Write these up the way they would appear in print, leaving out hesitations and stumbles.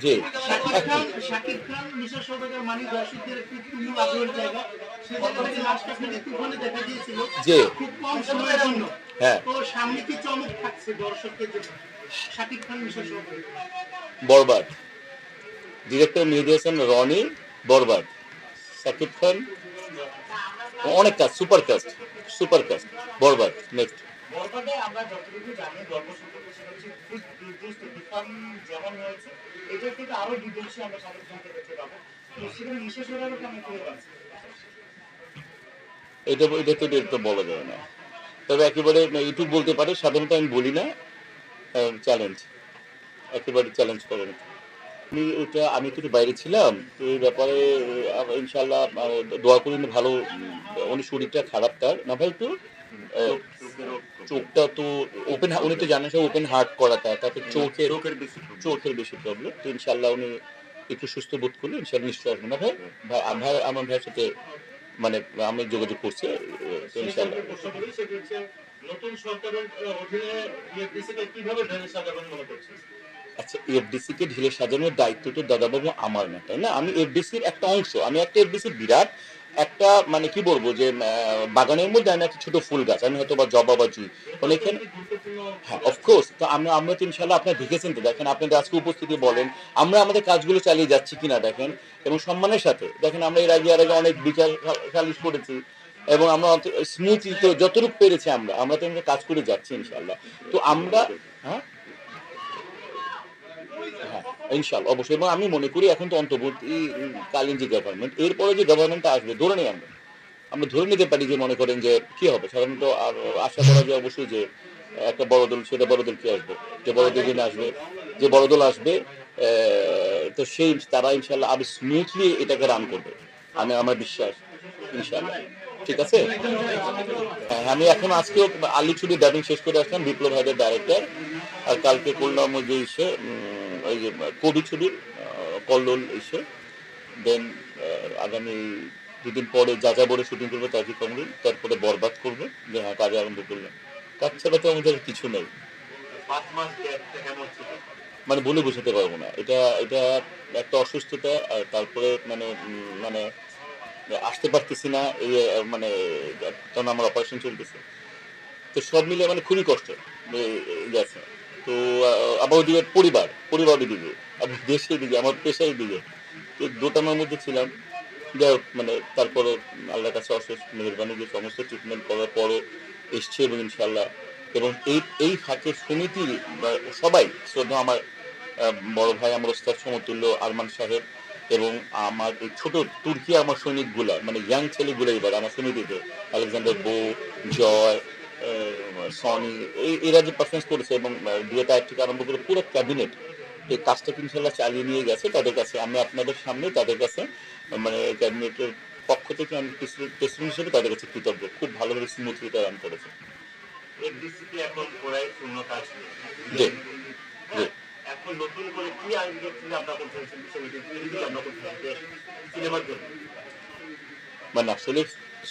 জি শাকিব একই খান শাকিব খান মিশা সওদাগর মানিক দর্শকদের একটি তুমুল আগ্রহের জায়গা। সেই জায়গা থেকে লাস্ট আপনাকে তুফানে দেখা গিয়েছিল জি খুব কম সময়ের জন্য। হ্যাঁ তো সামনে কি চমক থাকছে দর্শকদের জন্য শাকিব খান মিশা সওদাগর? বরবাদ ডিরেক্টর মেহেদী হাসান রনি বরবাদ সাকিব খান অনেক কাজ সুপার কাস্ট বরবাদ নেক্সট বরবাদে আমরা যতটুকু জানি গল্প সম্পর্কে সেটা হচ্ছে খুব দুর্ধর্ষ তুফান যেমন হয়েছে এটার থেকে আরো দুর্ধর্ষ আমরা শাকিব খানকে দেখতে পাবো। তো সেখানে মিশা সওদাগরকে আমরা খুঁজে পাচ্ছি। এটা তো বলা যাবে না, তবে একেবারে ইউটিউব বলতে পারে, সাধারণত আমি বলি না। চ্যালেঞ্জ, একেবারে চ্যালেঞ্জ করেন। আমি একটু বাইরে ছিলাম, তো এই ব্যাপারে ইনশাল্লাহ দোয়া করি না, ভালো। উনি শরীরটা খারাপ তার না ভাই, একটু আহ, চোখটা তো ওপেন, উনি তো জানেন সব ওপেন হার্ট করা, তারপর চোখের বেশি প্রবলেম। তো ইনশাল্লাহ উনি একটু সুস্থ বোধ করলে ইনশাল্লাহ নিশ্চয় আসবেন না ভাই। ভাই ভাই আমার ভাইয়ের সাথে মানে আমি যোগাযোগ করছি, তো ইনশাল্লাহ। নতুন সরকারের অধীনে বিএফডিসিকে কিভাবে ঢেলে সাজাবেন মনে করছেন? আচ্ছা, এফডিসি কে ঢেলে সাজানোর দায়িত্ব তো দাদাবাবু আমার না, তাই না? আমি এফডিসির একটা অংশ, আমি একটা এফডিসির বিরাট একটা মানে কি বলবো যে বাগানের মধ্যে আমি একটা ছোট ফুল গাছ, আমি হয়তো বা জবা বা জুই মানে এখানে। হ্যাঁ অফকোর্স, তো আমরা তো ইনশাল্লাহ আপনার দেখেছেন, তো দেখেন আপনাদের আজকে উপস্থিতি বলেন আমরা আমাদের কাজগুলো চালিয়ে যাচ্ছি কিনা দেখেন, এবং সম্মানের সাথে দেখেন। আমরা এর আগে অনেক বিচার সালিশ করেছি, এবং আমরা স্মুথলি তো যতটুকু পেরেছি আমরা তো কাজ করে যাচ্ছি ইনশাল্লাহ। তো আমরা হ্যাঁ হ্যাঁ ইনশাল্লাহ অবশ্যই। এবং আমি মনে করি এখন তো অন্তর্বর্তীকালীন যে গভর্নমেন্ট, এরপরে যে গভর্নমেন্টটা আসবে ধরে নিই আমরা ধরে নিতে পারি যে মনে করেন যে কি হবে সাধারণত, আর আশা করা যায় অবশ্যই যে একটা বড় দল, সেটা বড় দল কি আসবে, যে বড় দল যিনি আসবে, যে বড় দল আসবে, তো সেই তারা ইনশাল্লাহ আরো স্মুথলি এটাকে রান করবে, আমার বিশ্বাস ইনশাল্লাহ। ঠিক আছে, হ্যাঁ আমি এখন আজকেও আলী ছুটি ডাবিং শেষ করে আসলাম, বিপ্লব ভাইদের ডাইরেক্টর। আর কালকে করলাম ওই যে ইসে ওই যে কবি ছবির কল্লোল ইসে। দেন আগামী দুদিন পরে যাযাবরে শুটিং করবো তাজি কমরুল, তারপরে বরবাদ করবো, যে হ্যাঁ কাজে আরম্ভ করলাম। কাজ ছাড়া তো আমাদের কিছু নেই, মানে বলে বোঝাতে পারবো না। এটা এটা একটা অসুস্থতা, আর তারপরে মানে আসতে পারতেছি না এই মানে, কারণ আমার অপারেশন চলতেছে। তো সব মিলে মানে খুবই কষ্ট গেছে। তো আবার ওদিকে পরিবারের দিকে, আবার দেশের দিকে, আমার পেশার দিকে, তো দোটানার মধ্যে ছিলাম। যাই হোক মানে তারপরে আল্লাহর কাছে অশেষ মেহরবানি, যে সমস্ত ট্রিটমেন্ট করার পরও এসছে, এবং ইনশাল্লাহ। এবং এই ফাঁকে সমিতি সবাই শ্রদ্ধা আমার বড় ভাই, আমার ওস্তাদ সমতুল্য আরমান সাহেব, এবং আমার এই ছোট তুর্কি আমার সৈনিকগুলা, মানে ইয়াং ছেলেগুলো এবার আমার সমিতিতে, আলেকজান্ডার বো, জয়, সনি, এরা যে পারফরমেন্স করেছে, এবং দুয়েটা থেকে আরম্ভ করে পুরো ক্যাবিনেট এই কাজটাকে ইনশাল্লাহ চালিয়ে নিয়ে গেছে। তাদের কাছে আমি আপনাদের সামনে তাদের কাছে মানে ক্যাবিনেটের পক্ষ থেকে আমি প্রেসিডেন্ট হিসেবে তাদের কাছে কৃতজ্ঞ। খুব ভালোভাবে স্মুথলি এটা রান করেছে। এখন পুরাই শূন্য কাজ, জি জি। এখন নতুন করে কি আয়োজন আপনার করতে সিনেমার জন্য, মানে আসলে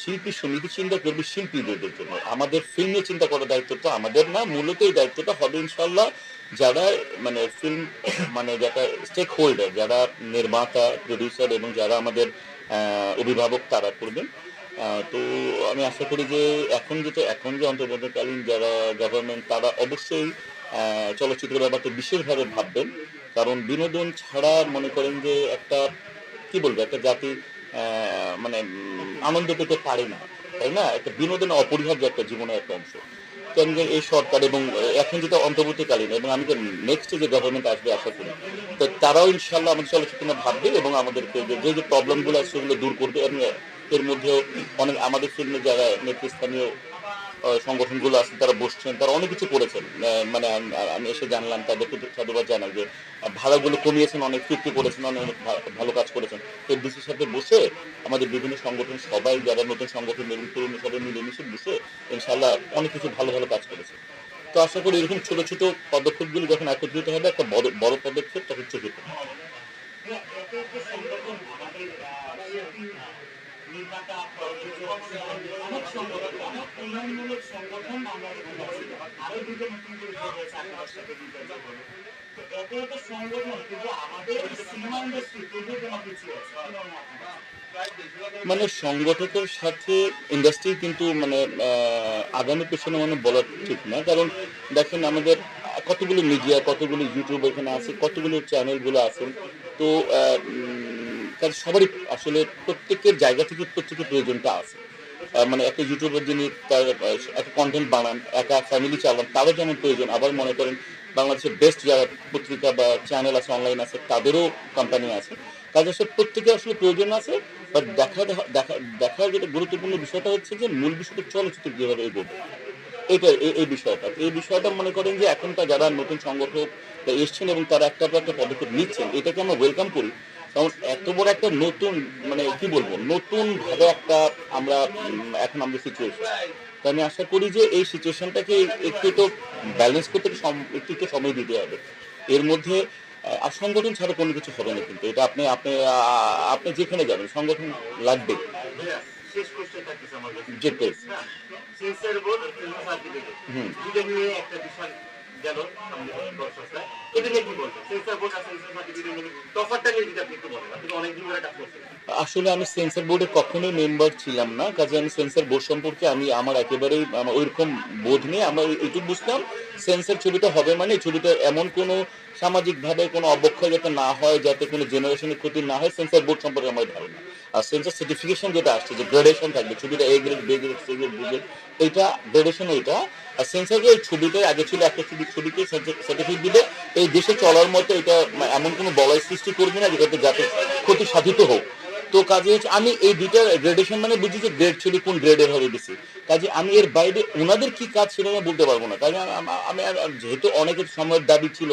শিল্পী সমিতি চিন্তা করবে শিল্পীদের জন্য, আমাদের ফিল্মে চিন্তা করার দায়িত্বটা আমাদের না। মূলত এই দায়িত্বটা হবে ইনশাল্লাহ যারা মানে ফিল্ম মানে যারা স্টেক হোল্ডার, যারা নির্মাতা, প্রডিউসার, এবং যারা আমাদের অভিভাবক, তারা করবেন। তো আমি আশা করি যে এখন যে অন্তর্বর্তীকালীন যারা গভর্নমেন্ট, তারা অবশ্যই চলচ্চিত্র ব্যাপারটা বিশেষভাবে ভাববেন। কারণ বিনোদন ছাড়া মনে করেন যে একটা কি বলবো, একটা জাতি মানে আনন্দ পেতে পারে না, তাই না? একটা বিনোদন অপরিহার্য একটা জীবনের একটা অংশ। তো আমি এই সরকার এবং এখন যেটা অন্তর্বর্তীকালীন, এবং আমি যে নেক্সট যে গভর্নমেন্ট আসবে আশা করি, তো তারাও ইনশাল্লাহ আমাদের চলচ্চিত্র নিয়ে ভাববে, এবং আমাদেরকে যে প্রবলেমগুলো আছে সেগুলো দূর করবে। এবং এর মধ্যেও অনেক আমাদের ফিল্মে যারা নেতৃস্থানীয় সংগঠনগুলো আছে তারা বসছেন, তারা অনেক কিছু করেছেন। মানে আমি এসে জানলাম, তাদেরকে সাধুবাদ জানাই যে ভাড়াগুলো কমিয়েছেন, অনেক চুক্তি করেছেন, অনেক ভালো কাজ করেছেন। এফডিসির সাথে বসে আমাদের বিভিন্ন সংগঠন সবাই, যারা নতুন সংগঠন এবং পুরনো সবাই মিলেমিশে বসে ইনশাল্লাহ অনেক কিছু ভালো ভালো কাজ করেছে। তো আশা করি এরকম ছোট ছোট পদক্ষেপগুলো যখন একত্রিত হবে, একটা বড় পদক্ষেপ তখন চোখে পড়বে। অনেক সংগঠন, অনেক উন্নয়নমূলক সংগঠন আমরা দেখতে পাচ্ছি। আরো দুটো নতুন করে হয়েছে আকাশ সাথে এত এত সংগঠন কিন্তু আমাদের সিনেমা ইন্ডাস্ট্রি তবুও কেন পিছিয়ে আছে কি মনে হয় আপনার? মানে সংগঠকের সাথে ইন্ডাস্ট্রি কিন্তু মানে আগামী পেছনে মানে বলা ঠিক না, কারণ দেখেন আমাদের কতগুলো মিডিয়া, কতগুলো ইউটিউব এখানে আছে, কতগুলো চ্যানেলগুলো আছে। তো কারণ সবারই আসলে প্রত্যেকের জায়গা থেকে প্রত্যেকের প্রয়োজনটা আছে। মানে একটা ইউটিউবার যিনি তার একটা কন্টেন্ট বানান, একা ফ্যামিলি চালান, তারও যেমন প্রয়োজন। আবার মনে করেন বাংলাদেশের বেস্ট যারা পত্রিকা বা চ্যানেল আছে, অনলাইন আছে, তাদেরও কোম্পানি আছে। কাজে আসলে প্রত্যেকের আসলে প্রয়োজন আছে। বাট দেখার যেটা গুরুত্বপূর্ণ বিষয়টা হচ্ছে যে মূল বিষয়টা চলচ্চিত্র কিভাবে এগোবে, এটা এই বিষয়টা মনে করেন যে এখনকার যারা নতুন সংগঠক এসছেন এবং তারা একটা পর একটা পদক্ষেপ নিচ্ছেন, এটাকে আমরা ওয়েলকাম করি। কারণ এত বড় একটা নতুন মানে কি বলবো, নতুন ভাবে একটা আমরা এখন আমাদের সিচুয়েশন। তো আমি আশা করি যে এই সিচুয়েশনটাকে একটু তো ব্যালেন্স করতে একটু একটু সময় দিতে হবে। এর মধ্যে আর সংগঠন ছাড়া কোনো কিছু হবে না, কিন্তু এটা আপনি আপনি আপনি যেখানে যাবেন সংগঠন লাগবে। ভাইয়া, শেষ কোশ্চেন থাকতেছে আমার কাছে। যে প্লেস হ্যাঁ, সেন্সর বোর্ড আর ফিল্ম সার্টিফিকেট হুম দুটো নিয়ে একটা বিশাল গেল সামনে দর্শকরা। এটা নিয়ে কি বলবেন? সেন্সর বোর্ড আর সেন্সর সার্টিফিকেট নিয়ে তফাৎটা নিয়ে যদি আপনি একটু বলেন। আপনি তো অনেকদিন ধরে কাজ করছেন। আসলে আমি সেন্সর বোর্ডে কখনোই মেম্বার ছিলাম না, কাজে আমি সেন্সর বোর্ড সম্পর্কে আমার একেবারেই ওইরকম বোধ নেই। আমরা এইটুকু বুঝতাম সেন্সর ছবিটা হবে মানে এই ছবিটা এমন কোনো সামাজিকভাবে কোনো অবক্ষয় যাতে না হয়, যাতে কোনো জেনারেশনের ক্ষতি না হয়, সেন্সর বোর্ড সম্পর্কে আমার ধারণা। আর সেন্সর সার্টিফিকেশন যেটা আসছে, যে গ্রেডেশন থাকবে ছবিটা A grade, B grade, C grade, B grade, এইটা গ্রেডেশন এইটা। আর সেন্সরে এই ছবিটাই আগে ছিল একটা ছবিকে সার্টিফিকেট দিলে এই দেশে চলার মতো এটা এমন কোনো বলয় সৃষ্টি করবে না যেটাতে যাতে ক্ষতি সাধিত হোক। তো কাজে হচ্ছে আমি এই দুইটা গ্রেডেশন মানে বুঝি যে গ্রেড ছবি কোন গ্রেডের হবে বেশি। কাজে আমি এর বাইরে ওনাদের কি কাজ সেটা আমি বলতে পারবো না। কাজে আমি যেহেতু অনেকের সময়ের দাবি ছিল,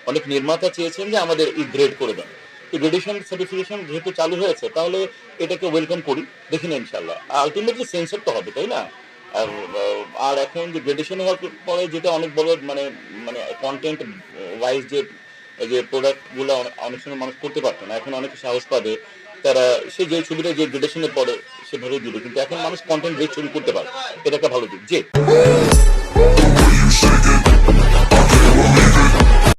অনেক নির্মাতা চেয়েছেন যে আমাদের এই গ্রেড করে দেন। তো গ্রেডেশন সার্টিফিকেশন যেহেতু চালু হয়েছে, তাহলে এটাকে ওয়েলকাম করি, দেখি না ইনশাল্লাহ। আলটিমেটলি সেন্সর তো হবে, তাই না? আর আর এখন যে গ্রেডেশন হওয়ার পরে যেটা অনেক বড় মানে মানে কন্টেন্ট ওয়াইজ যে যে প্রোডাক্টগুলো অনেক সময় মানুষ করতে পারতো না, এখন অনেকে সাহস পাবে। তারা সে যে ছবিটা যে গ্রেডেশনে পড়ে সেভাবে দিবে, কিন্তু এখন মানুষ কন্টেন্ট বেস ছবি করতে পারে, এটা একটা ভালো দিক। যে